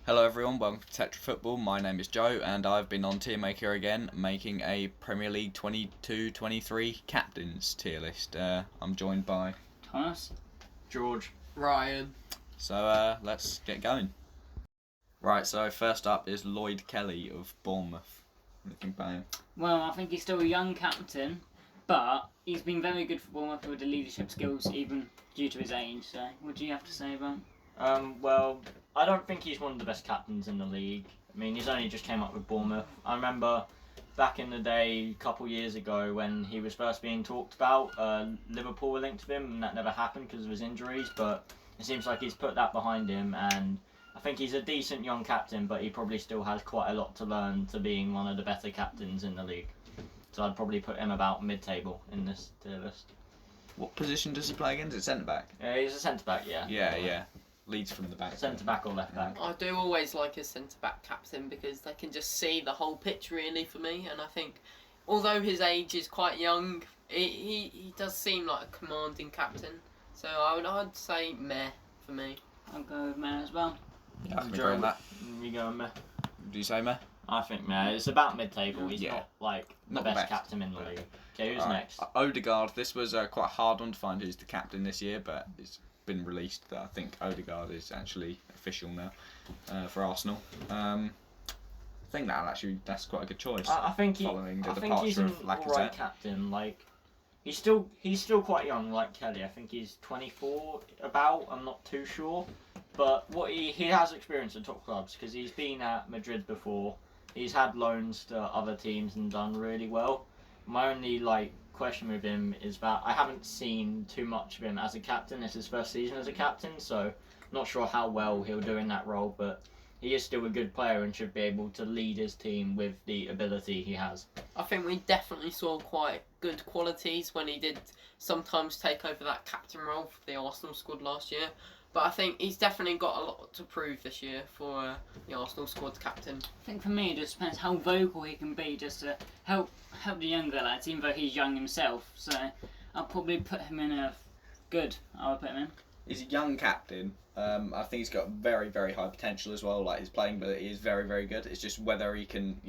Hello everyone, welcome to Tetra Football. My name is Joe and I've been on Tier Maker again, making a Premier League 22-23 captains tier list. I'm joined by Thomas, George, Ryan. So let's get going. Right, so first up is Lloyd Kelly of Bournemouth. Looking bang. well, I think he's still a young captain, but he's been very good for Bournemouth with the leadership skills, even due to his age. So, what do you have to say about? Well, I don't think he's one of the best captains in the league. I mean, he's only just came up with Bournemouth. I remember back in the day, a couple years ago, when he was first being talked about, Liverpool were linked to him, and that never happened because of his injuries. But it seems like he's put that behind him, and I think he's a decent young captain, but he probably still has quite a lot to learn to being one of the better captains in the league. So I'd probably put him about mid-table in this tier list. What position does he play again? Is it centre back? He's a centre-back, yeah. Yeah. Leads from the back. Centre-back or left-back. I do always like a centre-back captain because they can just see the whole pitch really for me, and I think although his age is quite young, he does seem like a commanding captain. So I'd say meh for me. I'll go with Meh as well. Yeah, I can agree on that. You go meh. Do you say meh? I think meh. It's about mid-table. He's Yeah. not like Not the the best best. captain in the league. Okay, who's Alright. next? Odegaard. This was quite a hard one to find who's the captain this year, but it's been released that I think Odegaard is actually official now for Arsenal. I think that's quite a good choice. I think following the I think he's departure an of alright Lacazette. captain. Like he's still quite young, like Kelly. I think he's 24. About I'm not too sure, but what he has experience at top clubs because he's been at Madrid before. He's had loans to other teams and done really well. My only question with him is that I haven't seen too much of him as a captain. It's his first season as a captain, so not sure how well he'll do in that role, but he is still a good player and should be able to lead his team with the ability he has. I think we definitely saw quite good qualities when he did sometimes take over that captain role for the Arsenal squad last year. But I think he's definitely got a lot to prove this year for the Arsenal squad's captain. I think for me, it just depends how vocal he can be, just to help the younger lads, even though he's young himself. So I'll probably put him in a good. I would put him in. He's a young captain. I think he's got very, very high potential as well. Like his playing ability is very, very good. It's just whether he can,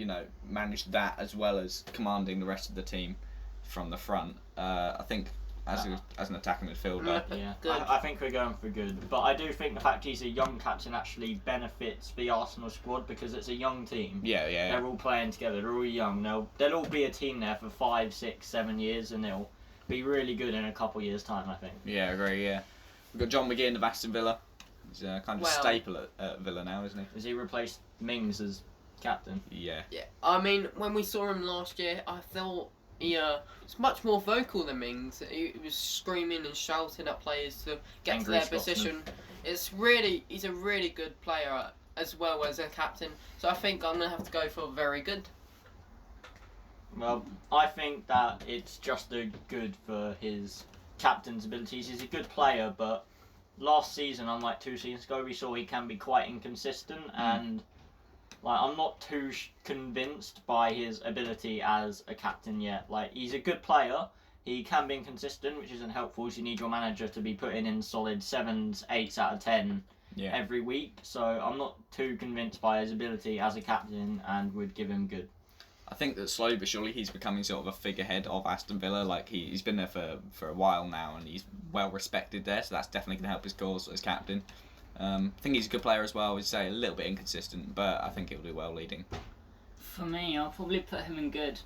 manage that as well as commanding the rest of the team from the front. I think as an attacking midfielder, Yeah, Good. I think we're going for good, but I do think the fact he's a young captain actually benefits the Arsenal squad because it's a young team. yeah. They're all playing together. They're all young. They'll all be a team there for 5, 6, 7 years, and they'll be really good in a couple years' time. I think. Yeah, I agree. Yeah, we've got John McGinn of Aston Villa. He's kind of a Well- staple at Villa now, isn't Has he replaced Mings as captain? he? Yeah. Yeah, I mean, when we saw him last year, I thought he was much more vocal than Mings. He was screaming and shouting at players to get Angry to their Scotsman. position. He's a really good player as well as a captain. So I think I'm going to have to go for very good. Well, I think that it's just a good for his captain's abilities. He's a good player, but last season, unlike 2 seasons ago, we saw he can be quite inconsistent, and I'm not too convinced by his ability as a captain yet. He's a good player. He can be inconsistent, which isn't helpful. So you need your manager to be putting in solid 7s, 8s out of 10 Yeah. every week. So I'm not too convinced by his ability as a captain, and would give him good. I think that slowly but surely he's becoming sort of a figurehead of Aston Villa. Like he's been there for a while now, and he's well respected there. So that's definitely going to help his cause as captain. I think he's a good player as well. We'd say a little bit inconsistent, but I think he'll do well leading. For me, I'll probably put him in good.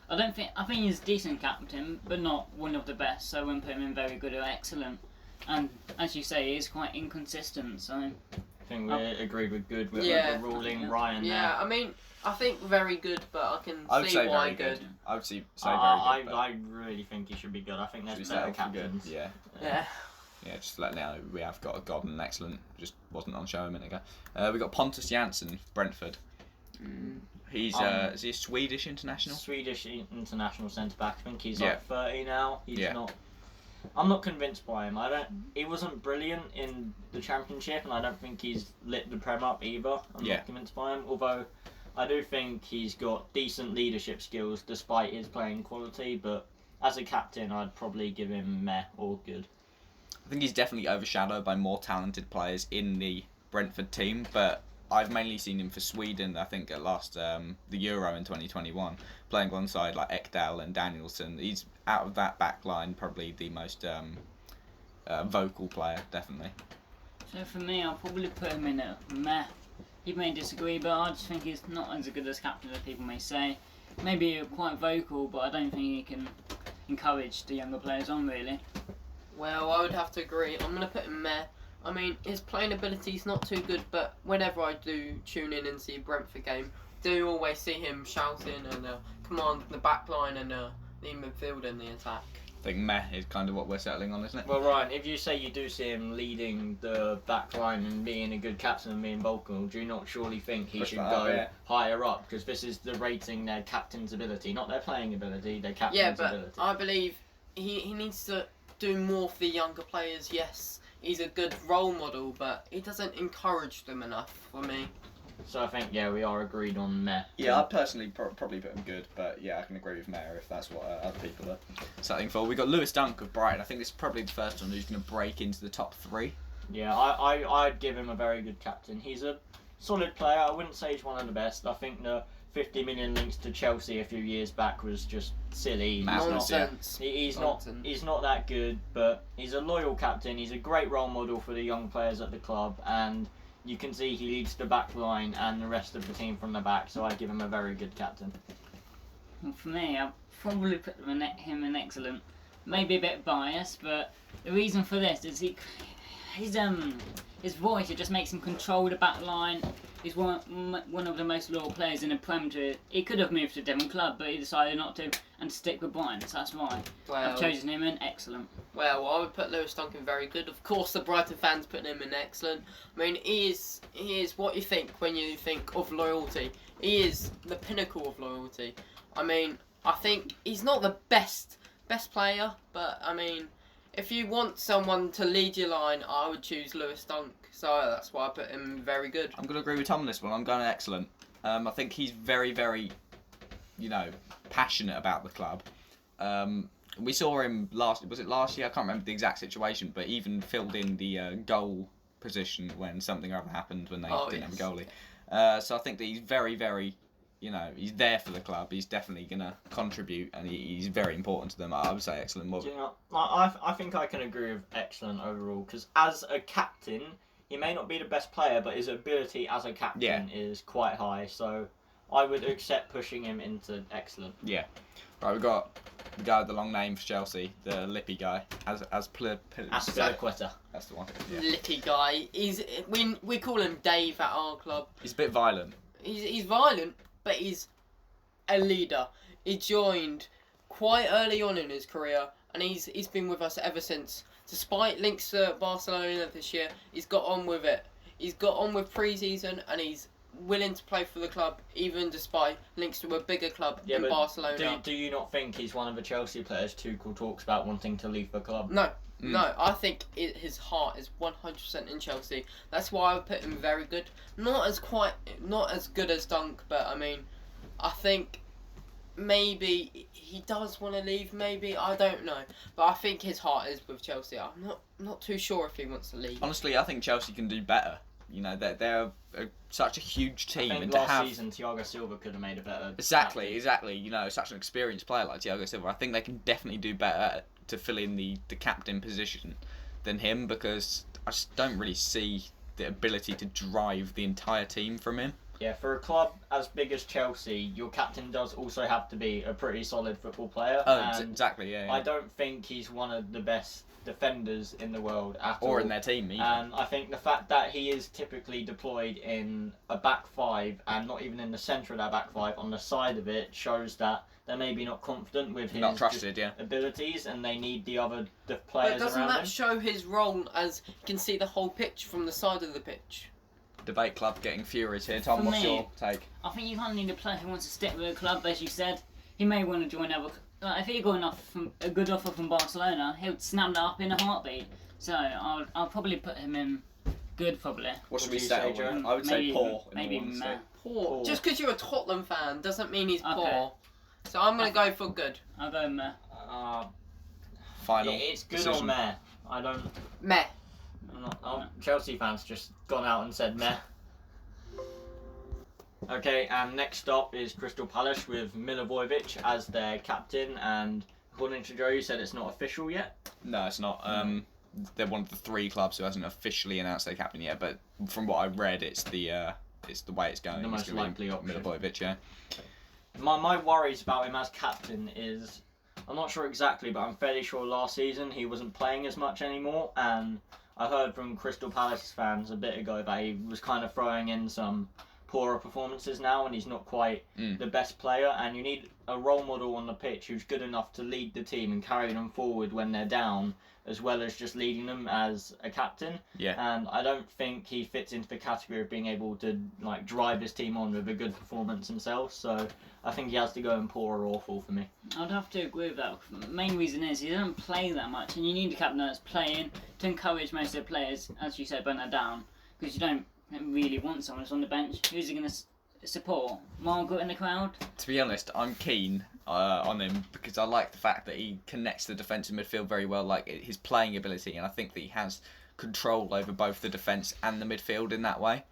I think he's a decent captain, but not one of the best. So I wouldn't put him in very good or excellent. And as you say, he is quite inconsistent. So I think we agreed with good. We're Yeah. overruling Ryan there. Yeah, I mean, I think very good, but I can I would see say why very good. I would say very good. I really think he should be good. I think Should we there's say better it for good? captains. Yeah. Yeah. Yeah, just to let now we have got a god and an excellent. Just wasn't on show a minute ago. We got Pontus Jansson, Brentford. He's is he a Swedish international? Swedish international centre back. I think he's Yeah. 30 now. He's Yeah. not. I'm not convinced by him. He wasn't brilliant in the Championship, and I don't think he's lit the Prem up either. I'm Yeah. not convinced by him. Although I do think he's got decent leadership skills despite his playing quality. But as a captain, I'd probably give him meh or good. I think he's definitely overshadowed by more talented players in the Brentford team, but I've mainly seen him for Sweden. I think at last the Euro in 2021, playing alongside like Ekdal and Danielson. He's out of that back line probably the most vocal player, definitely. So for me, I'll probably put him in a meh. He may disagree, but I just think he's not as good as captain as people may say. Maybe quite vocal, but I don't think he can encourage the younger players on, really. Well, I would have to agree. I'm going to put him meh. I mean, his playing ability is not too good, but whenever I do tune in and see a Brentford game, do always see him shouting and commanding the back line and the midfield and the attack. I think meh is kind of what we're settling on, isn't it? Well, Ryan, if you say you do see him leading the back line and being a good captain and being vocal, do you not surely think he Push should that go up, yeah. higher up? Because this is the rating their captain's ability, not their playing ability, their captain's Yeah, but ability. I believe he needs to do more for the younger players. Yes, he's a good role model, but he doesn't encourage them enough for me. So I think, yeah, we are agreed on meh. Yeah, I'd personally probably put him good, but yeah, I can agree with Mayor if that's what other people are settling for. We got Lewis Dunk of Brighton. I think this is probably the first one who's going to break into the top 3. Yeah, I'd give him a very good captain. He's a solid player. I wouldn't say he's one of the best. I think the 50 million links to Chelsea a few years back was just silly. Madness, Nonsense. He's Nonsense. not that good, but he's a loyal captain. He's a great role model for the young players at the club, and you can see he leads the back line and the rest of the team from the back. So I'd give him a very good captain. Well, for me, I'll probably put him in excellent. Maybe a bit biased, but the reason for this is his voice. It just makes him control the back line. He's one of the most loyal players in the Prem. He could have moved to a different club, but he decided not to and stick with Brighton. So that's why I've chosen him in excellent. Well, I would put Lewis Dunk in very good. Of course, the Brighton fans put him in excellent. I mean, he is what you think when you think of loyalty. He is the pinnacle of loyalty. I mean, I think he's not the best player, but I mean, if you want someone to lead your line, I would choose Lewis Dunk. So that's why I put him very good. I'm going to agree with Tom on this one. I'm going excellent. I think he's very, very, passionate about the club. We saw him last year? I can't remember the exact situation, but even filled in the goal position when something ever happened when they didn't have a goalie. So I think that he's very, very, he's there for the club. He's definitely going to contribute, and he's very important to them. I would say excellent. More. Do you know, I think I can agree with excellent overall, because as a captain, he may not be the best player, but his ability as a captain is quite high. So I would accept pushing him into excellent. Yeah. Right, we've got the guy with the long name for Chelsea, the Lippy guy, Azpilicueta. That's the one. Yeah. Lippy guy. We call him Dave at our club. He's a bit violent. He's violent, but he's a leader. He joined quite early on in his career, and he's been with us ever since. Despite links to Barcelona this year, he's got on with it. He's got on with pre-season, and he's willing to play for the club, even despite links to a bigger club in Barcelona. Do you not think he's one of the Chelsea players Tuchel talks about wanting to leave the club? No, I think his heart is 100% in Chelsea. That's why I would put him very good. Not as good as Dunk, but I mean, I think maybe he does want to leave. Maybe, I don't know, but I think his heart is with Chelsea. I'm not too sure if he wants to leave. Honestly, I think Chelsea can do better. They're such a huge team, I think and last season Thiago Silva could have made a better. Exactly. Such an experienced player like Thiago Silva. I think they can definitely do better to fill in the captain position than him, because I just don't really see the ability to drive the entire team from him. Yeah, for a club as big as Chelsea, your captain does also have to be a pretty solid football player. Exactly, yeah. I don't think he's one of the best defenders in the world at all. Or in their team, even. And I think the fact that he is typically deployed in a back five, and not even in the centre of that back five, on the side of it, shows that they're maybe not confident with his Not trusted, abilities, and they need the players But doesn't around that him. show his role, as you can see the whole pitch from the side of the pitch? Debate club getting furious here. Tom, For what's me- your take? I think you can't need a player who wants to stick with a club, as you said. He may want to join other. If he got a good offer from Barcelona, he'll snap that up in a heartbeat. So I'll probably put him in good, probably. What should do we you settle say, with? Joe? I would say Maybe- poor. Maybe in all honesty. meh. Poor. Just because you're a Tottenham fan doesn't mean he's Okay. poor. So I'm going to go for good. I'll go meh. Final. It's good decision. or meh. I don't. Meh. Chelsea fans just gone out and said meh. Okay, and next up is Crystal Palace with Milivojevic as their captain, and according to Joe, you said it's not official yet. No, it's not. They're one of the 3 clubs who hasn't officially announced their captain yet, but from what I read, it's the way it's going. The most It's gonna be likely option. Milivojevic, yeah. My worries about him as captain is, I'm not sure exactly, but I'm fairly sure last season he wasn't playing as much anymore, and I heard from Crystal Palace fans a bit ago that he was kind of throwing in some poorer performances now, and he's not quite the best player, and you need a role model on the pitch who's good enough to lead the team and carry them forward when they're down, as well as just leading them as a captain. Yeah. And I don't think he fits into the category of being able to like drive his team on with a good performance himself, so I think he has to go in poor or awful for me. I'd have to agree with that. The main reason is he doesn't play that much, and you need a captain that's playing to encourage most of the players, as you said, when they're down, because you don't really want someone that's on the bench. Who's he going to support? Margaret in the crowd? To be honest, I'm keen on him because I like the fact that he connects the defensive midfield very well, like his playing ability, and I think that he has control over both the defence and the midfield in that way.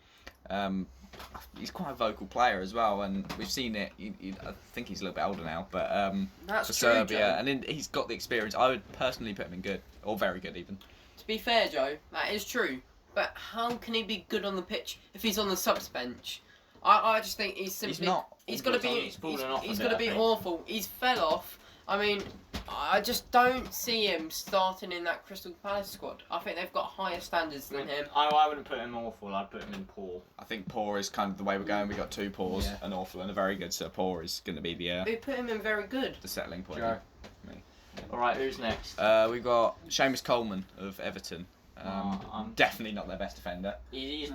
He's quite a vocal player as well, and we've seen it. I think he's a little bit older now, but That's for true, Serbia, Joe. and he's got the experience. I would personally put him in good, or very good even. To be fair, Joe, that is true. But how can he be good on the pitch if he's on the subs bench? I just think he's simply... He's not. He's got to be... He's fallen off a He's bit, got to I be think. awful. He's fell off. I mean, I just don't see him starting in that Crystal Palace squad. I think they've got higher standards than him. I wouldn't put him awful, I'd put him in poor. I think poor is kind of the way we're going. We got 2 poors, Yeah. an awful and a very good. So poor is going to be They put him in very good. the settling point. Joe. Alright, who's next? We've got Seamus Coleman of Everton. I'm- Definitely not their best defender. He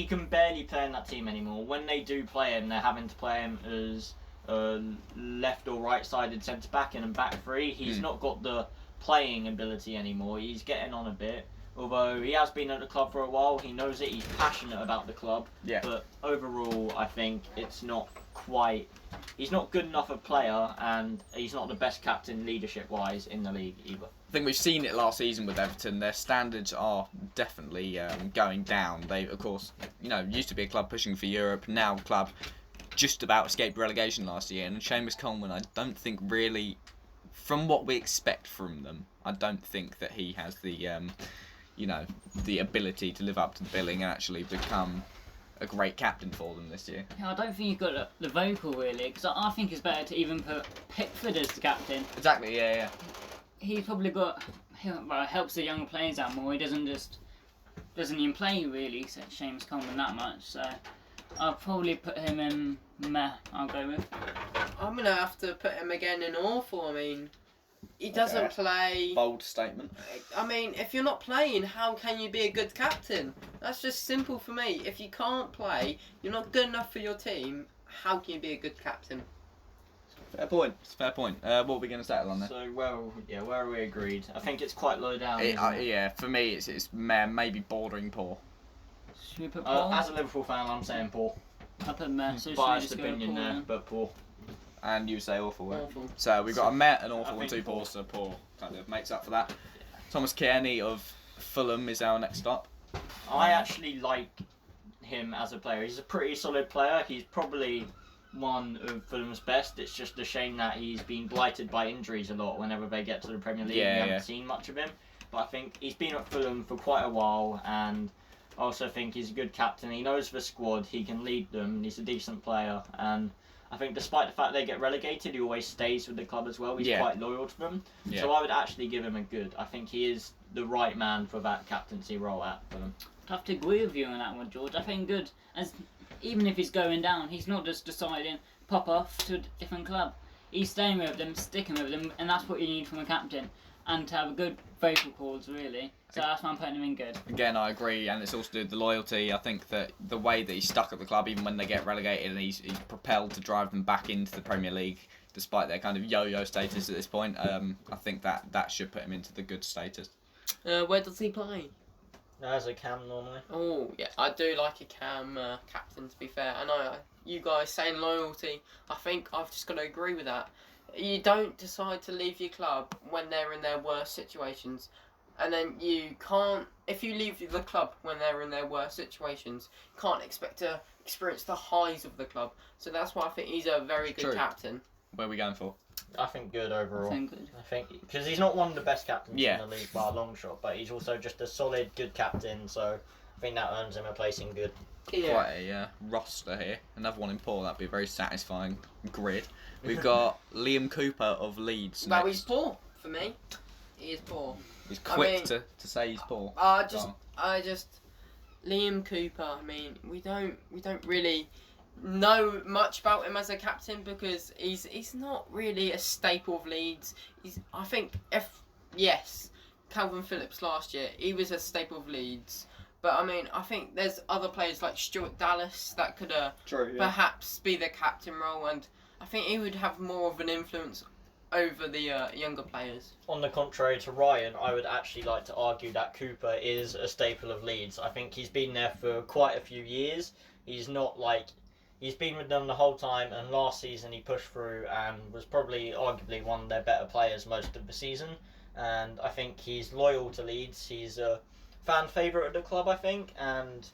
can barely play in that team anymore. When they do play him, they're having to play him as left or right-sided centre-back and back 3. He's not got the playing ability anymore. He's getting on a bit. Although he has been at the club for a while, he knows it, he's passionate about the club. Yeah. But overall, I think it's not quite... He's not good enough a player, and he's not the best captain leadership-wise in the league either. I think we've seen it last season with Everton. Their standards are definitely going down. They, of course, used to be a club pushing for Europe. Now, club just about escaped relegation last year. And Seamus Coleman, I don't think really, from what we expect from them, I don't think that he has the, the ability to live up to the billing and actually become a great captain for them this year. Yeah, I don't think you've got the vocal really, because I think it's better to even put Pickford as the captain. Exactly. Yeah. He's probably helps the younger players out more. He doesn't even play really, Seamus Coleman that much. So I'll probably put him in meh. I'll go with. I'm going to have to put him again in awful. I mean, he doesn't play... Bold statement. I mean, if you're not playing, how can you be a good captain? That's just simple for me. If you can't play, you're not good enough for your team, how can you be a good captain? Fair point. It's a fair point. What are we going to settle on there? So, where are we agreed? I think it's quite low down. isn't it? Yeah, for me, it's meh, maybe bordering poor. Should we put Paul? As a Liverpool fan, I'm saying poor. I'll put meh. So should we Biased just go with opinion Paul there, then? but poor. And you say awful. Right? Awful. So we've got a meh, an awful, I and think 2 poor. So poor kind of makes up for that. Thomas Kearney of Fulham is our next stop. I actually like him as a player. He's a pretty solid player. He's probably one of Fulham's best. It's just a shame that he's been blighted by injuries a lot whenever they get to the Premier League. Yeah, We haven't yeah. seen much of him. But I think he's been at Fulham for quite a while, and I also think he's a good captain. He knows the squad. He can lead them. He's a decent player, and I think despite the fact they get relegated, he always stays with the club as well. He's Yeah. quite loyal to them. Yeah. So I would actually give him a good. I think he is the right man for that captaincy role at Fulham. I'd have to agree with you on that one, George. I think good. Even if he's going down, he's not just deciding pop off to a different club. He's staying with them, sticking with them, and that's what you need from a captain. And to have a good vocal cords, really. So that's why I'm putting him in good. Again, I agree, and it's also to do with the loyalty. I think that the way that he's stuck at the club, even when they get relegated, and he's propelled to drive them back into the Premier League, despite their kind of yo-yo status at this point. I think that should put him into the good status. Where does he play? As a cam normally. Oh, yeah, I do like a cam captain, to be fair. I know you guys saying loyalty. I think I've just got to agree with that. You don't decide to leave your club when they're in their worst situations. and then you can't. If you leave the club when they're in their worst situations, you can't expect to experience the highs of the club. So that's why I think he's a very good True. captain. Where are we going for? I think good overall. I think good. I think because he's not one of the best captains Yeah. in the league by a long shot, but he's also just a solid, good captain. So I think that earns him a place in good. Yeah. Quite a roster here. Another one in poor. That'd be a very satisfying grid. We've got Liam Cooper of Leeds. Well, next. he's poor for me. He is poor. He's I quick mean- to say he's poor. I Go just Liam Cooper. I mean, we don't really know much about him as a captain because he's not really a staple of Leeds. I think Calvin Phillips last year he was a staple of Leeds, but I mean I think there's other players like Stuart Dallas that could True. perhaps be the captain role, and I think he would have more of an influence over the younger players. On the contrary to Ryan, I would actually like to argue that Cooper is a staple of Leeds. I think he's been there for quite a few years. He's not like he's been with them the whole time, and last season he pushed through and was probably arguably one of their better players most of the season. And I think he's loyal to Leeds. He's a fan favourite of the club, I think, and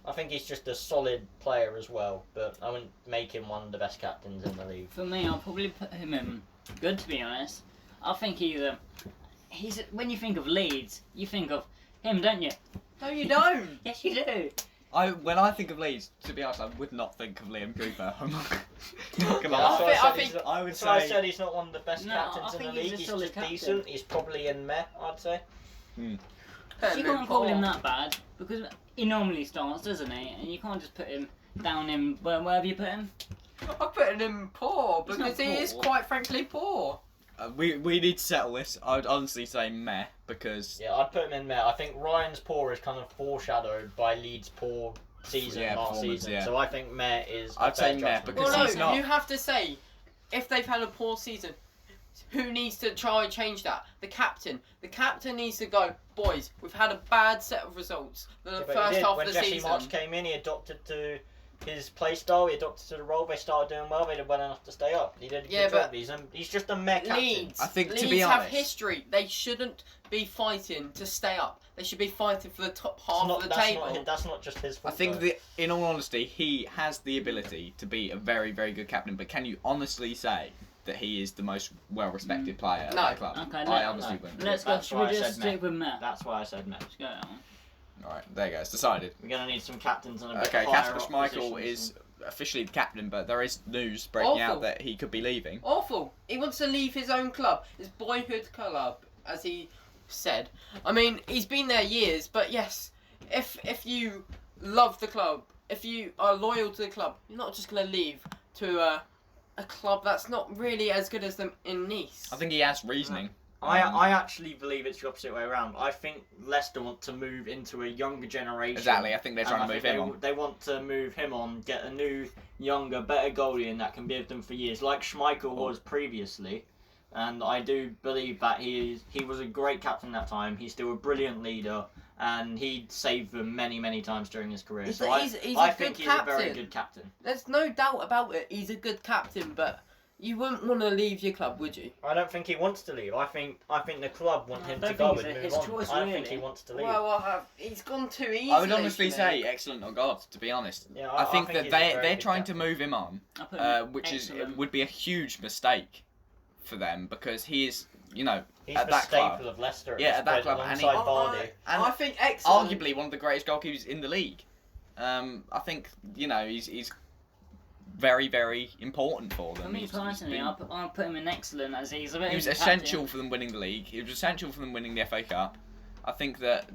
I think he's just a solid player as well. But I wouldn't make him one of the best captains in the league. For me, I'll probably put him in good, to be honest. I think he's when you think of Leeds, you think of him, don't you? No, you don't. Yes, you do. When I think of Leeds, to be honest, I would not think of Liam Cooper. I'm not gonna Yeah, lie. that's why I think- he's not- I would that's why I say- said he's not one of the best No, captains I in the think he's league. a He's solid just captain. decent. He's probably in meh, I'd say. You can't call him that bad because he normally starts, doesn't he? And you can't just put him down in wherever you put him. I put him poor He's because not he is poor. quite frankly poor. We need to settle this. I would honestly say meh because Yeah, I'd put him in meh. I think Ryan's poor is kind of foreshadowed by Leeds' poor season Yeah, last performance, season. yeah. So I think meh is. a I'd say fair meh judgment. because Well, he's no, not- you have to say if they've had a poor season, who needs to try and change that? The captain. The captain needs to go, boys, we've had a bad set of results the Yeah, but he first did. half When of the Jesse season. March came in, he adopted to his play style. He adopted to the role. They started doing well. They did well enough to stay up. He did a Yeah, good but job. He's just a meh captain. Leeds. I think, to Leeds be have honest- history. They shouldn't be fighting to stay up. They should be fighting for the top It's half not- of the that's table. Not, that's not just his I fault. think though. that, in all honesty, he has the ability to be a very, very good captain. But can you honestly say that he is the most well-respected player at No. that club? Okay, I honestly no. wouldn't. Let's go. That's Should why we I just said meh. stick with Matt? That's why I said meh. Let's go on. All right, there you go. It's decided. We're gonna need some captains and a bit Okay, higher Kasper up Schmeichel positions. is officially the captain, but there is news breaking Awful. out that he could be leaving. Awful. He wants to leave his own club, his boyhood club, as he said. I mean, he's been there years, but yes, if you love the club, if you are loyal to the club, you're not just going to leave to a club that's not really as good as them in Nice. I think he has reasoning. I actually believe it's the opposite way around. I think Leicester want to move into a younger generation. Exactly. I think they're And trying I to move think him on. They want to move him on, get a new, younger, better goalie in that can be with them for years, like Schmeichel was previously. And I do believe that he was a great captain that time. He's still a brilliant leader, and he saved them many, many times during his career. He's So a- he's I a think good he's a very captain. good captain. There's no doubt about it. He's a good captain, but you wouldn't want to leave your club, would you? I don't think he wants to leave. I think the club want I him don't to go think and it's move his on. choice, I don't think really. he wants to leave. Well, he's gone too easily. I would honestly for say me. excellent or God, to be honest. Yeah, I think he's that a very they're good trying to captain. move him on, I put him which excellent. would be a huge mistake for them because he is, He's at the that staple club. of Leicester. Yeah, this at that point, club, and he- alongside Vardy. and I think excellent. arguably one of the greatest goalkeepers in the league. I think he's very, very important for them. For me He's personally, been- I'll put him in excellent as he's a very he was good essential captain. for them winning the league. He was essential for them winning the FA Cup. I think that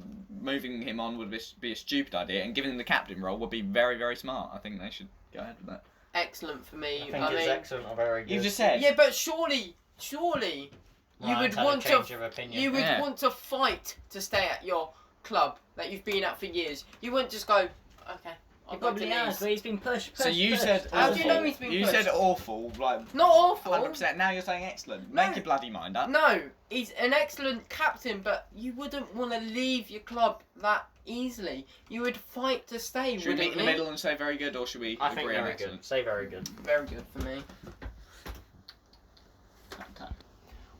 moving him on would be a stupid idea, and giving him the captain role would be very, very smart. I think they should go ahead with that. Excellent for me. I think it's excellent or very good. You just said. Yeah, but surely, you Ryan's would had a want change to. of opinion. You would Yeah. want to fight to stay at your club that you've been at for years. You wouldn't just go, okay, He I'll go to probably has, Nice. but he's been pushed. So you said How awful. do you know he's been You pushed? said awful, like Not awful. 100%. Now you're saying excellent. No. Make your bloody mind up. No, he's an excellent captain, but you wouldn't want to leave your club that easily. You would fight to stay, Should we meet wouldn't in the you? middle and say very good, or should we I think agree on very excellent? good. Say very good. Very good for me.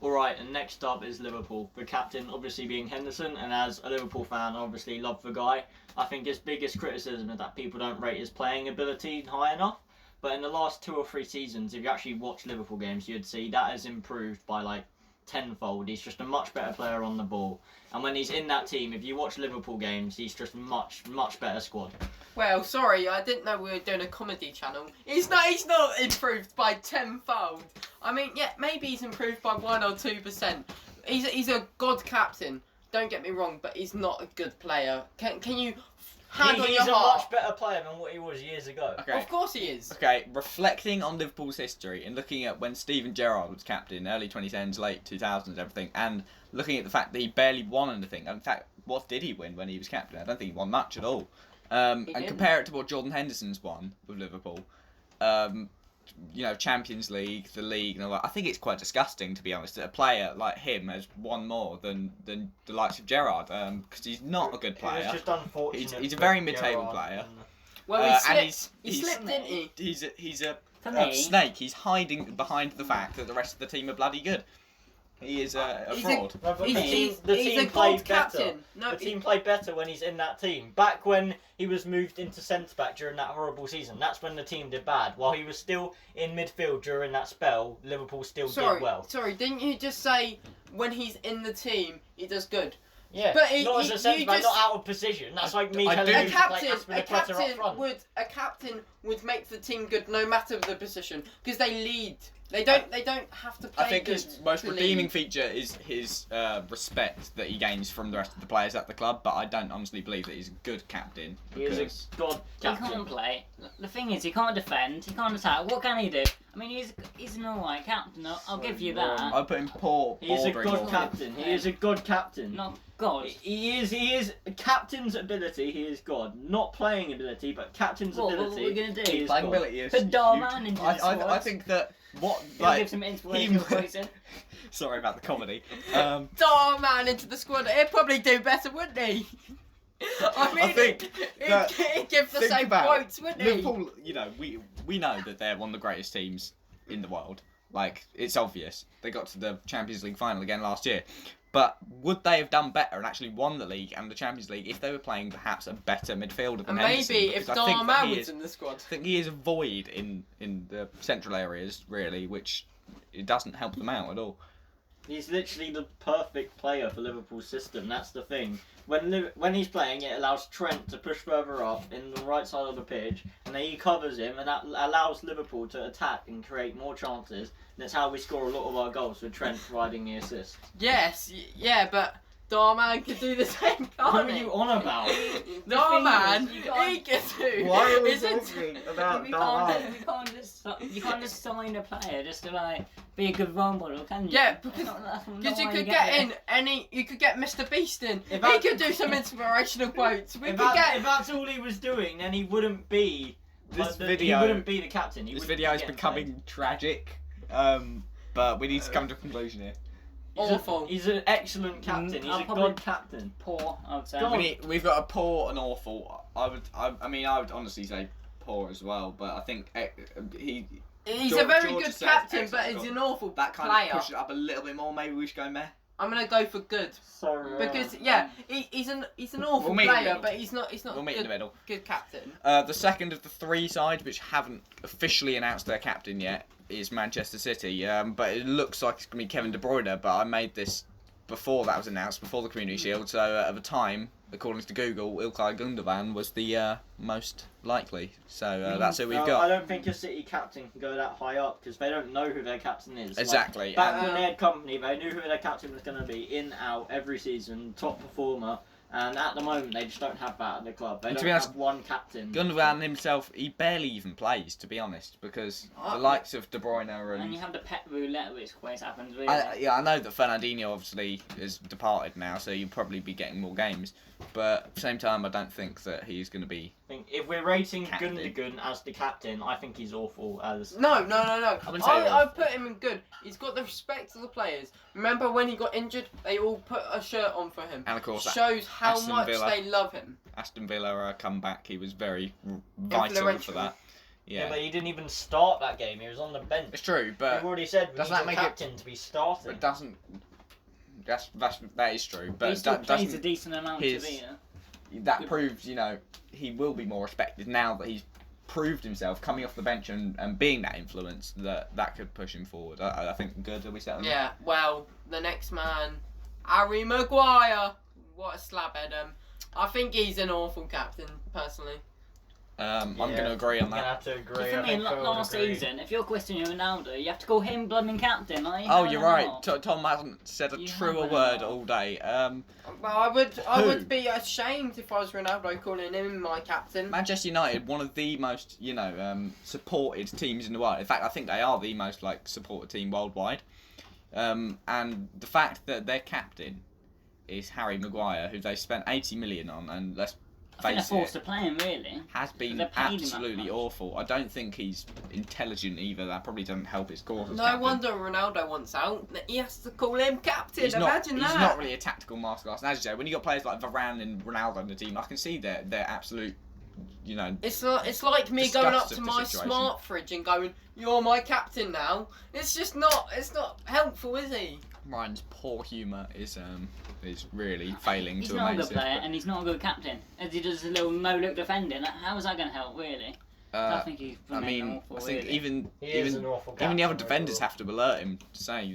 Alright, and next up is Liverpool. The captain obviously being Henderson, and as a Liverpool fan, I obviously love the guy. I think his biggest criticism is that people don't rate his playing ability high enough. But in the last 2 or 3 seasons, if you actually watch Liverpool games, you'd see that has improved by like tenfold. He's just a much better player on the ball. And when he's in that team, if you watch Liverpool games, he's just much better squad. Well, sorry, I didn't know we were doing a comedy channel. He's not improved by tenfold. I mean, yeah, maybe he's improved by 1 or 2%. He's a god captain. Don't get me wrong, but he's not a good player. Can you hand on your He's a heart? much better player than what he was years ago. Okay. Of course he is. Okay, reflecting on Liverpool's history and looking at when Steven Gerrard was captain, early 2010s, late 2000s, everything, and looking at the fact that he barely won anything. In fact, what did he win when he was captain? I don't think he won much at all. And didn't. compare it to what Jordan Henderson's won with Liverpool. Champions League, the league, and all that. I think it's quite disgusting, to be honest, that a player like him has won more than the likes of Gerrard, because he's not a good player. It was just unfortunate. He's a very for mid-table Gerrard player. Well, and he slipped, didn't he? He's a For me, snake. He's hiding behind the fact that the rest of the team are bloody good. He is a He's fraud. No, but He's the a team god played better. captain. No, The team played better when he's in that team. Back when he was moved into centre-back during that horrible season, that's when the team did bad. While he was still in midfield during that spell, Liverpool still did well. Sorry, didn't you just say when he's in the team, he does good? Yeah, But not as a centre-back, just- not out of position. That's like me I telling do- you A to captain, play a Aspilicueta up front. captain would make the team good no matter the position because they lead. They don't have to play I think good his most to redeeming lead. feature is his respect that he gains from the rest of the players at the club, but I don't honestly believe that he's a good captain. He is because- a god he captain. can't play. The thing is, he can't defend. He can't attack. What can he do? I mean, he's an alright captain. I'll give you that. I put him poor. He is a bordering god on- captain. He is a god captain. Not God. He is captain's ability. He is god. Not playing ability, but captain's What ability. are we gonna do? he is Playing god. ability is Put Darman huge. into the I squad. think that what He'll give some inspirational he- voicing. Sorry about the comedy. Star man into the squad. He'd probably do better, wouldn't he? I mean, think that- he'd give the think same about quotes, wouldn't he? Liverpool, we know that they're one of the greatest teams in the world. Like, it's obvious. They got to the Champions League final again last year. But would they have done better and actually won the league and the Champions League if they were playing perhaps a better midfielder than And Henderson? maybe if Because I think that Darman he was is- in the squad. I think he is a void in the central areas, really, which it doesn't help them out at all. He's literally the perfect player for Liverpool's system. That's the thing. When he's playing, it allows Trent to push further up in the right side of the pitch, and then he covers him, and that allows Liverpool to attack and create more chances. And that's how we score a lot of our goals, with Trent providing the assist. Yes, yeah, but Darman could do the same, What can't are he? you on about? Darman, thing is, you can't- he can do. Why are we Isn't- talking You about can't just sign a player just to like be a good role model, can you? Yeah, That's not Because you why could get get it. in you could get Mr. Beast in. If He that- could do some inspirational quotes. We If could get. that's all he was doing, then he wouldn't be. This he video- wouldn't be the captain. He This wouldn't video be is getting becoming tragic, but we need to come to a conclusion here. played. Awful. He's an excellent captain. He's I'll a probably- god captain. Poor, I would say. God. We've got a poor and awful. I would honestly say poor as well, but I think he He's George- a very George good says captain, excellent but he's goal. an awful that kind player. of pushes it up a little bit more. Maybe we should go meh. I'm gonna go for good So because he's an awful We'll meet in the player, middle. but he's not We'll meet in the good, middle. good captain. The second of the three sides which haven't officially announced their captain yet is Manchester City. But it looks like it's going to be Kevin De Bruyne. But I made this before that was announced, before the Community Shield. So at the time, according to Google, Ilkay Gundogan was the most likely. So that's who we've I got. don't think a City captain can go that high up because they don't know who their captain is. Exactly. Like, back Uh, when they had company, they knew who their captain was going to be, in, out, every season, top performer. And at the moment, they just don't have that at the club. They And to don't be honest, have one captain. Gundogan himself, he barely even plays, to be honest, because the likes of De Bruyne And you and have the pet roulette, which always happens. Really. I know that Fernandinho obviously has departed now, so you'll probably be getting more games. But at the same time, I don't think that he's going to be. I think if we're rating Captain. Gundogan as the captain, I think he's awful as. No. wouldn't say I awful. put him in good. He's got the respect of the players. Remember when he got injured? They all put a shirt on for him. And of course, Shows how Aston much Villa. they love him. Aston Villa comeback, he was very vital for Influential. that. Yeah, but he didn't even start that game. He was on the bench. it's true, We've but already said we doesn't need that a make it- captain to be starting. it doesn't. That is true, But but he still that plays a doesn't. decent amount his- of it. That Good. proves, he will be more respected now that he's proved himself coming off the bench and being that influence that could push him forward. I think good. Are we set on that? Yeah, well, the next man, Harry Maguire. What a slabhead. I think he's an awful captain, personally. I'm going to agree on I'm gonna that. have to agree. For I me, think Phil would last agree. season, if you're questioning Ronaldo, you have to call him blooming captain. Like, Oh, no, you're no, right. no. Tom hasn't said a You truer haven't. word all day. Well, I Who? would be ashamed if I was Ronaldo calling him my captain. Manchester United, one of the most, supported teams in the world. In fact, I think they are the most supported team worldwide. And the fact that their captain is Harry Maguire, who they spent 80 million on, and let's I think they're face forced it, to play him, really. has been They paid him that absolutely much. awful. I don't think he's intelligent either. That probably doesn't help his cause. as No captain. wonder Ronaldo wants out. He has to call him captain. He's not, Imagine that. he's not really a tactical masterclass. And as you say, when you got players like Varane and Ronaldo in the team, I can see their absolute, It's like me going up disgust to of the my situation. smart fridge and going, "You're my captain now." It's just not. It's not helpful, is he? Ryan's poor humour is really failing He's to not a amaze good player, and he's not a good captain. As he does a little no-look defending, how is that going to help, really? I think he's I mean, awful, I think really. even He is an awful captain. even the other defenders overall. have to alert him to say,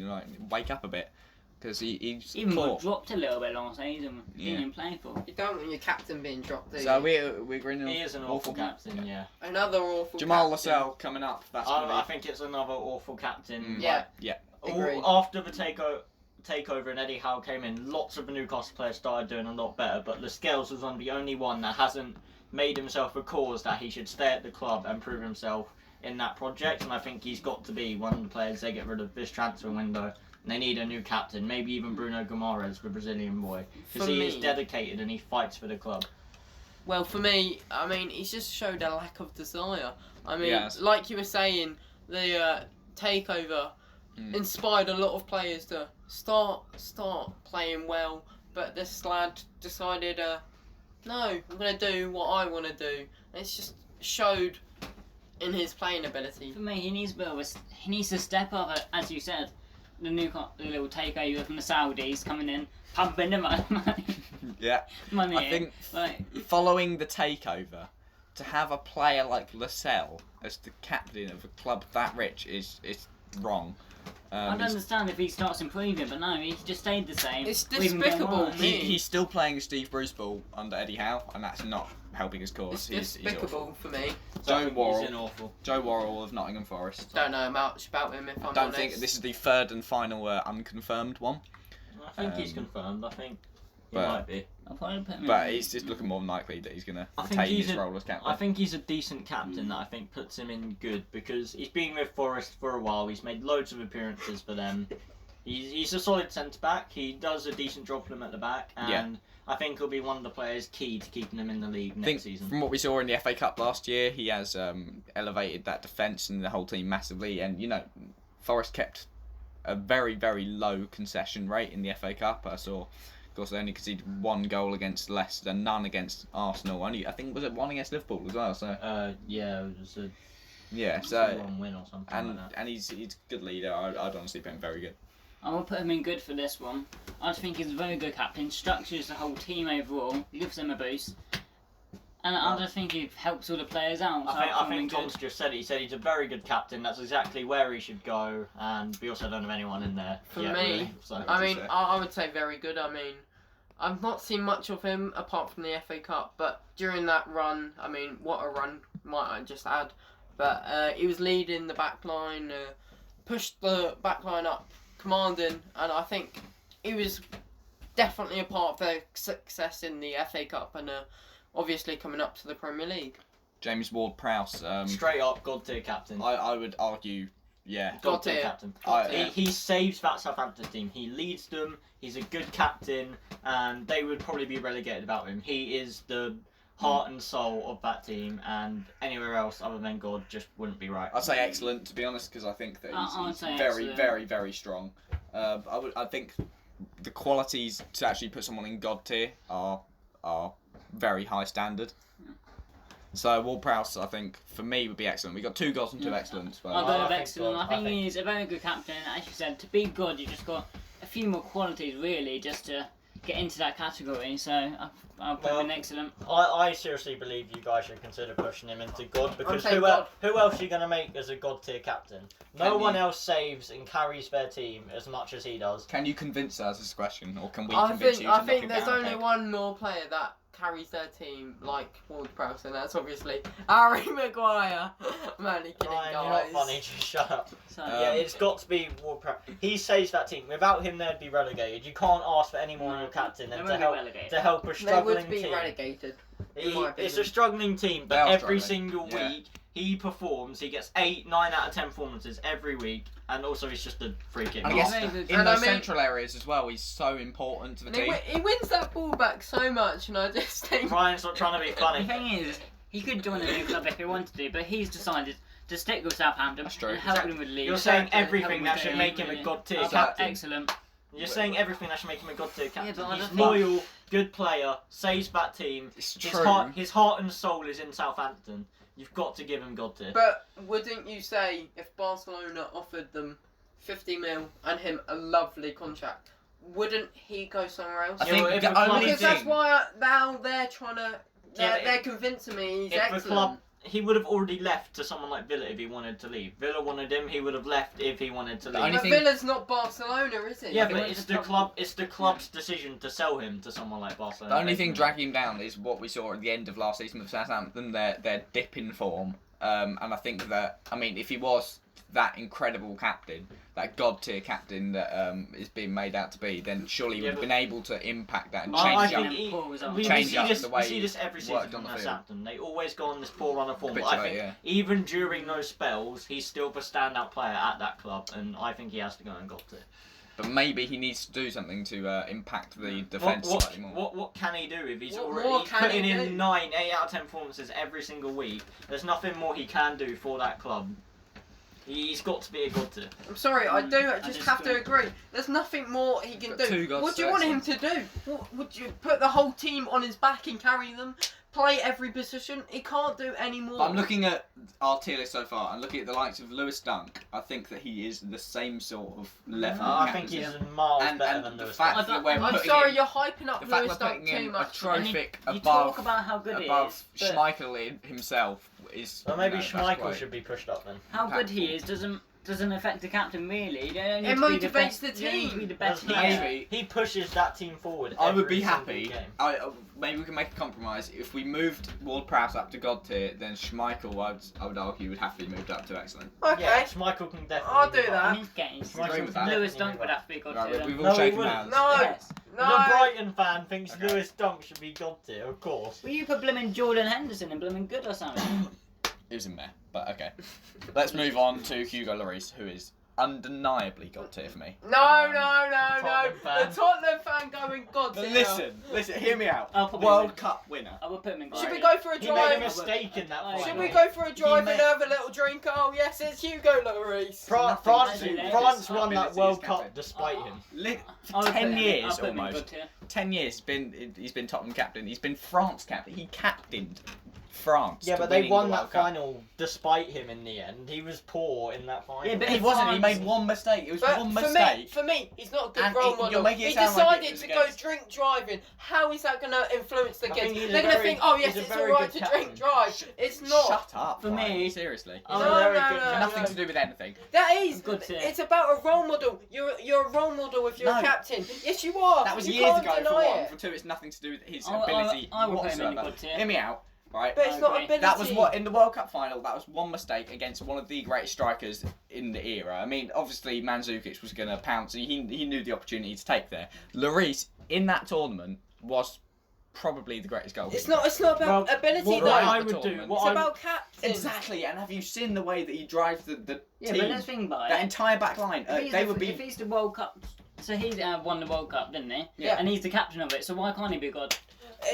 wake up a bit, because he's Even poor. got dropped a little bit last season. He Yeah. didn't even play for. You don't want your captain being dropped, do you? So we're agreeing on He is an awful captain. Yeah. Another awful. Jamal captain. Lascelles coming up. That's gonna I be think it's another awful captain. Mm. Yeah. Yeah. Agreed. After the takeover and Eddie Howe came in, lots of the Newcastle players started doing a lot better, but Lascelles was the only one that hasn't made himself a cause that he should stay at the club and prove himself in that project, and I think he's got to be one of the players they get rid of this transfer window. And they need a new captain, maybe even Bruno Guimaraes, the Brazilian boy, because For he is me- dedicated and he fights for the club. Well, for me, I mean, he's just showed a lack of desire. I mean, Yes. like you were saying, the takeover inspired a lot of players to start playing well, but this lad decided, no, I'm gonna do what I want to do. And it's just showed in his playing ability. For me, he needs a bit of he needs to step up, as you said. The little takeover from the Saudis coming in, pumping the money. Yeah. money I in. think Like, following the takeover, to have a player like Lascelles as the captain of a club that rich is wrong. I don't understand if he starts improving, but no, he just stayed the same. It's We've been going despicable, on. me. he's still playing Steve Bruce ball under Eddie Howe, and that's not helping his cause. It's He's awful. despicable for me. Joe I think Worrell. He's an awful. Joe Worrell of Nottingham Forest. Don't know much about him if I'm Don't honest. think this is the third and final unconfirmed one, I think he's Um, confirmed. I think he but- might be. I'll probably put him but in. it's just looking more than likely that he's going to I think retain he's his a- role as captain. I think he's a decent captain that I think puts him in good because he's been with Forest for a while. He's made loads of appearances for them. He's a solid centre back. He does a decent job for them at the back, and Yeah. I think he'll be one of the players key to keeping them in the league I next think season. from what we saw in the FA Cup last year, he has elevated that defence and the whole team massively. And Forest kept a very, very low concession rate in the FA Cup. I saw, of course, they only conceded one goal against Leicester, none against Arsenal. Only I think was it one against Liverpool as well. So Yeah, it was a yeah, 2-1 so win or something and like that. and he's a good leader. I'd honestly put him very good. I will put him in good for this one. I just think he's a very good captain, structures the whole team overall, gives them a boost. And I just think he helps all the players out. So I put him in think good. Tom's just said it. He said he's a very good captain. That's exactly where he should go. And we also don't have anyone in there For yet, me, really. So. I mean, say? I would say very good. I mean, I've not seen much of him apart from the FA Cup, but during that run, I mean, what a run, might I just add. But he was leading the back line, pushed the back line up, commanding, and I think he was definitely a part of their success in the FA Cup and obviously coming up to the Premier League. James Ward-Prowse. Straight up, God tier captain. I would argue, yeah. God tier. tier captain. I- tier. He saves that Southampton team. He leads them. He's a good captain, and they would probably be relegated without him. He is the heart and soul of that team, and anywhere else other than God just wouldn't be right. I'd say excellent, to be honest, because I think that I would he's say very, excellent. very, very strong. I think the qualities to actually put someone in God tier are very high standard. So Ward-Prowse, I think, for me, would be excellent. We got 2 gods and 2 excellents. But I'll I go with think excellent. God. I think I think- he's a very good captain. As you said, to be good, you just got a few more qualities really just to get into that category. So I'll put him in excellent. I seriously believe you guys should consider pushing him into God because saying who God. who else are you going to make as a God tier captain? No Can one you- else saves and carries their team as much as he does. can you convince us is the question, or can we I convince think you to knock there's him down a only peg? one more player that carries their team like Ward-Prowse, and that's obviously Harry Maguire. I'm only kidding, Ryan, you're guys. not funny. Just shut up. So Yeah, it's got to be Ward-Prowse. He saves that team. Without him, they'd be relegated. You can't ask for any more in your captain they than won't to be help relegated. to help a They struggling would be team. relegated. in my It's opinion. a struggling team, They but are every struggling. single Yeah. week he performs. He gets 8, 9 out of 10 performances every week, and also he's just a free kick. And I guess Very good. in And those I mean- central areas as well, he's so important to the And he, team. he wins that ball back so much, and I just think Ryan's not trying to be The funny. thing is, he could join a new club if he wanted to, but he's decided to stick with Southampton That's true. and help him with league. You're saying Exactly. everything Help that him should with make him a league. god tier I'll put captain. Excellent. You're saying everything that should make him a god tier captain. but I He's don't think- loyal, good player, saves that team. It's His true. heart and soul is in Southampton. You've got to give him god tier. But wouldn't you say if Barcelona offered them 50 mil and him a lovely contract, wouldn't he go somewhere else? I Yeah, think well, if the a club- only Because thing. that's why now they're trying to. Yeah, They're, but convincing me he's if the excellent. club, he would have already left to someone like Villa if he wanted to leave. Villa wanted him. He would have left if he wanted to The leave. only But thing- Villa's not Barcelona, is it? Yeah, He but went it's to the top- club. It's the club's decision to sell him to someone like Barcelona. The only thing dragging him down is what we saw at the end of last season with Southampton, their dip in form. And I think that, I mean, if he was that incredible captain, that god tier captain that is being made out to be, then surely he would Yeah, have but- been able to impact that and I change think up. he- Paul was on. we Change see up this. the We way see this every he worked season on the from field. Southampton. They always go on this poor run of form. But Habituate, I think yeah. even during those spells, he's still the standout player at that club, and I think he has to go and god tier. But maybe he needs to do something to impact the defence slightly more. What can he do if he's What already more can putting he in do? 9, 8 out of 10 performances every single week? There's nothing more he can do for that club. He's got to be a god tier. I'm sorry, I do. I I just have to disagree. agree. There's nothing more he can Got two do. gods What do to you want him to do? What, would you put the whole team on his back and carry them? Play every position? He can't do any more. But I'm looking at our tier list so far, and looking at the likes of Lewis Dunk. I think that he is the same sort of level. of I think he's captaincy. miles and, better and than the Lewis fact Dunk. that we're I'm putting sorry, him, you're hyping up the fact Lewis we're Dunk putting too him a much. trophic You above talk about how good above he is, but Schmeichel himself is. Well, maybe you know, that's Schmeichel great. should be pushed up then. how good he impactful. is doesn't affect the captain really. You don't need It to be the motivates best, the you don't need to be team. the best He- player. Maybe. He pushes that team forward. I would every be single happy. game. Maybe we can make a compromise. If we moved Ward-Prowse up to god tier, then Schmeichel, I would argue, would have to be moved up to excellent. Okay. Yeah, Schmeichel can definitely. I'll do move up. that. I mean, getting Agree with that. Lewis Dunk would have to be good Right, too. we've then. all No, he shaken wouldn't. hands. No. Yes. The No. Brighton fan thinks Okay. Lewis Dunk should be god tier, of course. Well, you put blooming Jordan Henderson and blooming good or something. He was in there, but okay. Let's move on to Hugo Lloris, who is undeniably god tier for me. No. Tottenham fan. The Tottenham fan going, God But damn. listen, hear me out. I'll put him World in. Cup winner. I will put him in. Should Right. we go for a He made a drive? mistake in that Should final. Should we go for a drive made- and have a little drink? Oh, yes, it's Hugo Lloris. France Nothing to do France with won his that World ability as Cup captain. despite him. I will put 10 him in. years I'll put him in almost. good tier. 10 years he's been Tottenham captain. He's been France captain. He captained France. Yeah, to but they winning won the that World Cup. final despite him in the end. He was poor in that final. Yeah, but He he wasn't. He France- made one mistake. It was But one for mistake. me, he's not a good And role you're model. making it He sound like it decided was to go against- drink driving. How is that going to influence the I think kids? he's a They're going to very- think, oh yes, he's a it's very alright good to drink captain. drive. It's not. Shut up. For Ryan, me- seriously. He's No, a very no, good no, captain. Nothing to do with anything. That is. Good tier. It's about a role model. You're a role model if you're No. a captain. Yes, you are. That was you years can't ago for deny one. it. For two, it's nothing to do with his I ability will put him in whatsoever. good tier. Hear me out, right? But it's I not agree. ability. That was what in the World Cup final. That was one mistake against one of the greatest strikers in the era. I mean, obviously Mandzukic was going to pounce. He knew the opportunity to take there. Lloris in that tournament was probably the greatest goalkeeper. It's not about Well, ability what though. I The would do, tournament. It's what I about captain. Exactly, and have you seen the way that he drives the Yeah, team? but let's think about That it. entire back line. If he's They the- would be. If he's the World Cup, so he's won the World Cup, didn't he? Yeah. And he's the captain of it. So why can't he be good?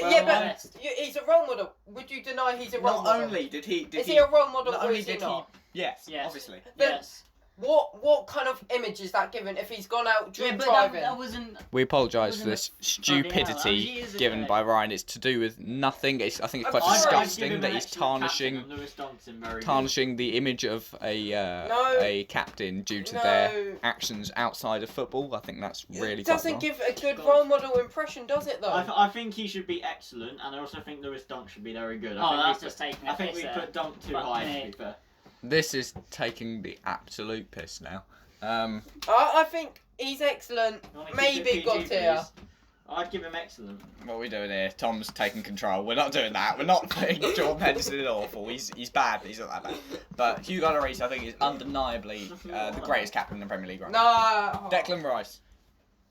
Well, Yeah, but honest. he's a role model. Would you deny he's a role Not model? only did he. Is he a role model Not or only is he did not? Yes, Yes. obviously. But- Yes. What kind of image is that given if he's gone out Yeah, drink but driving? that wasn't. We apologise for Wasn't this it- bloody hell, that was stupidity years given ago. by Ryan. It's to do with nothing. I think it's quite I'd- I'd give disgusting him that an he's excellent tarnishing captain, and Lewis Dunk's very good. tarnishing the image of No. a captain due to No. their actions outside of football. I think that's really It doesn't quite give a good God. role model impression, does it though? I think he should be excellent, and I also think Lewis Dunk should be very good. Oh, that's I just taking I a think piss we there. put Dunk too Fuck high, me. to be fair. wrong. This is taking the absolute piss now. I think he's excellent. You wanna keep Maybe it God PG, tier. please? I'd give him excellent. What are we doing here? Tom's taking control. We're not doing that. We're not putting Jordan Henderson in awful. He's bad, but he's not that bad. But Hugo Lloris, I think, is undeniably the greatest captain in the Premier League right now. No. Declan Rice,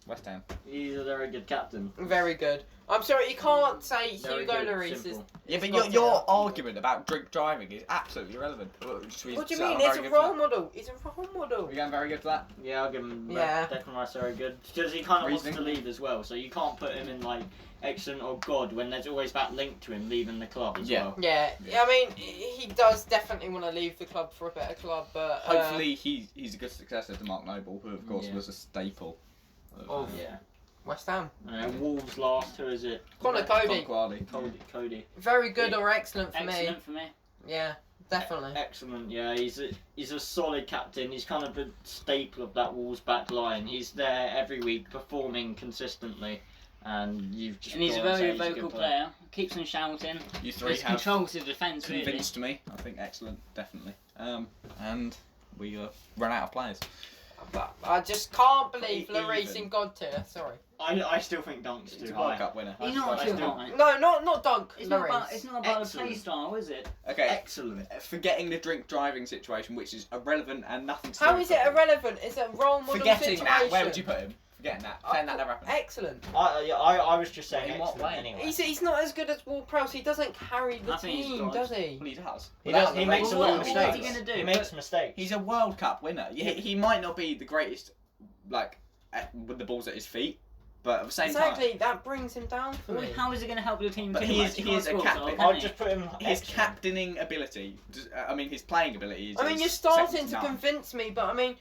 West Ham. He's a very good captain. Very good. I'm sorry, you can't say Very Hugo good, Lloris is. simple. Yeah, but not your fair. argument about drink driving is absolutely irrelevant. What do you mean? It's a role model. It's a role model. Are you going very good for that? Yeah, I'll give him Yeah. Declan Rice very good. Because he kind of wants Reasoning? to leave as well, so you can't put him in like excellent or god when there's always that link to him leaving the club as Yeah. well. Yeah, I mean, he does definitely want to leave the club for a better club, but Hopefully he's a good successor to Mark Noble, who of course Yeah. was a staple. Of Yeah. West Ham. Wolves last, who is it? Connor Cody. Cody. Very good or excellent for me. Excellent for me. Yeah, definitely. Excellent, yeah. He's a solid captain. He's kind of a staple of that Wolves back line. He's there every week, performing consistently, and you've just. And he's a got to say very he's a good vocal player. Keeps on shouting. You three Just have controls the defence really. convinced me. I think excellent, definitely. And we run out of players. But I just can't believe Even. Lloris in God tier. Sorry. I still think Dunk's He's too a World high. Cup winner. He's That's not what I too do. high. No, not Dunk. It's not about, Lloris. it's not about the Excellent. play style, is it? Okay, Excellent. forgetting the drink driving situation, which is irrelevant and nothing to do How with is it football. irrelevant? It's a role model Forgetting situation. that, where would you put him? Forgetting that, pretend that never happened. Excellent. I was just saying In what excellent way? anyway. He's not as good as Ward-Prowse. He doesn't carry the I think he's team, good. does he? Well, he does. He Without does. He the makes a race. lot of What is mistakes. he gonna do? He makes mistakes. He's a World Cup winner. He might not be the greatest, like, with the balls at his feet, but at the same Exactly, time, that brings him down for Well, me. how is it going to help the team But too he much? is- He he can't is a score, captain. so I'll can he? just put him. his excellent. captaining ability, his playing ability is. I mean, is you're starting second to none. convince me, but I mean,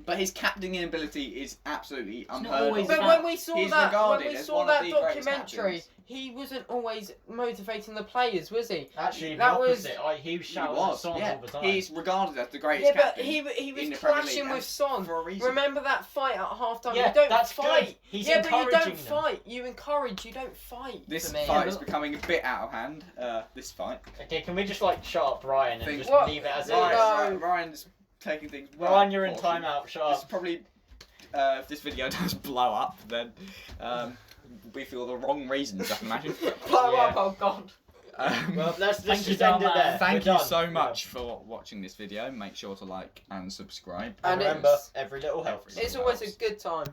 But his captaining ability is absolutely not unheard always of. but about- when we saw He's that, regarded when we as saw one of that the greatest documentary, captains. he wasn't always motivating the players, was he? Actually, That the was- opposite. He He shouted at was, Son yeah. all the time. He's regarded as the greatest Yeah, but captain. he in was the Premier League clashing with and Son. for a reason. Remember that fight at half time? Yeah, you don't that's fight. good. He's yeah, but you don't encouraging them. fight. You encourage. You don't fight. This for me. fight Yeah, is but- becoming a bit out of hand. This fight. Okay, can we just like shut up Ryan and Think- just What? leave it as it Right. is? No. Ryan's taking things. well Ryan, you're in proportion. timeout. Shut This is up. probably if this video does blow up, then we feel the wrong reasons. I can imagine. Blow Yeah. up, oh god. Well, let's Thank you, just end it Dharma. there. Thank We're you done. so We're much for watching this video. Make sure to like and subscribe. done. And Remember, it's- every little helps. It's always a good time.